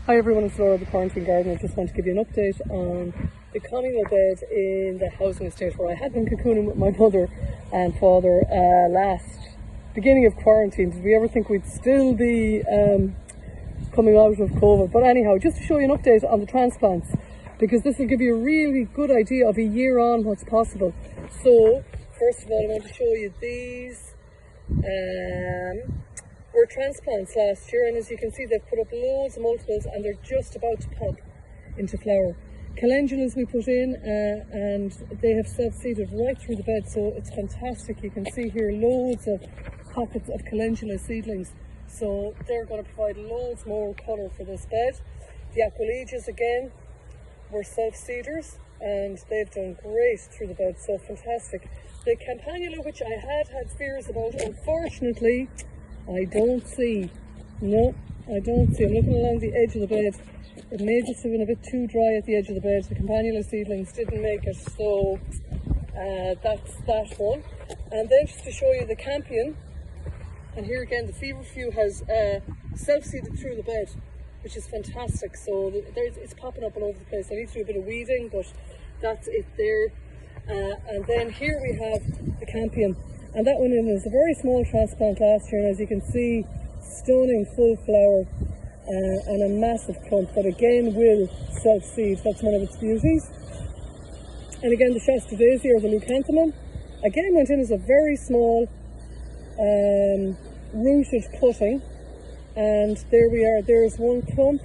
Hi everyone, it's Laura, the Quarantine Gardener. I just want to give you an update on the communal bed in the housing estate where I had been cocooning with my mother and father last beginning of quarantine. Did we ever think we'd still be coming out of COVID? But anyhow, just to show you an update on the transplants, because this will give you a really good idea of a year on what's possible. So first of all, I want to show you these were transplants last year, and as you can see, they've put up loads of multiples and they're just about to pop into flower. Calendulas we put in and they have self-seeded right through the bed, so it's fantastic. You can see here loads of pockets of calendula seedlings, so they're going to provide loads more colour for this bed. The Aquiledias again were self-seeders and they've done great through the bed, so fantastic. The Campanula, which I had fears about, unfortunately I don't see. No, I don't see. I'm looking along the edge of the bed. It may just have been a bit too dry at the edge of the bed. The Campanula seedlings didn't make it, so that's that one. And then just to show you the campian, and here again the feverfew has self-seeded through the bed, which is fantastic. So it's popping up all over the place. I need to do a bit of weeding, but that's it there. And then here we have the campian. And that one is a very small transplant last year, and as you can see, stunning full flower and a massive clump that again will self-seed. That's one of its beauties. And again, the Shasta Daisy or the Leucanthemum again went in as a very small rooted cutting, and there we are. There's one clump,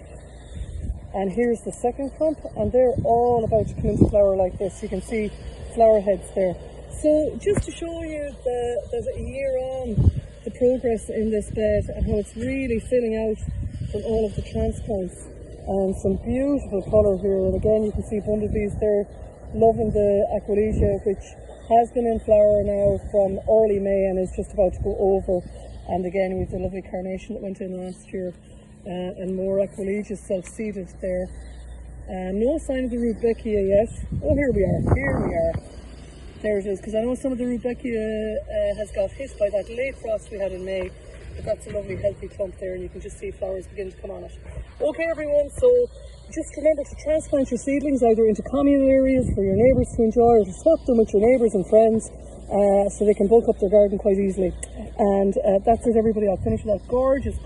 and here's the second clump, and they're all about to come into flower like this. You can see flower heads there. So just to show you that a year on the progress in this bed and how it's really filling out from all of the transplants, and some beautiful colour here. And again, you can see bumblebees there loving the Aquilegia, which has been in flower now from early May and is just about to go over. And again, we have the lovely carnation that went in last year, and more Aquilegias self-seeded there. No sign of the Rudbeckia yet. Oh, here we are. There it is, because I know some of the Rudbeckia has got hit by that late frost we had in May, but that's a lovely healthy clump there, and you can just see flowers begin to come on it. Okay everyone, so just remember to transplant your seedlings either into communal areas for your neighbours to enjoy, or to swap them with your neighbours and friends so they can bulk up their garden quite easily. And that's it everybody. I'll finish with that gorgeous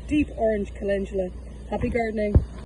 deep orange calendula. Happy gardening.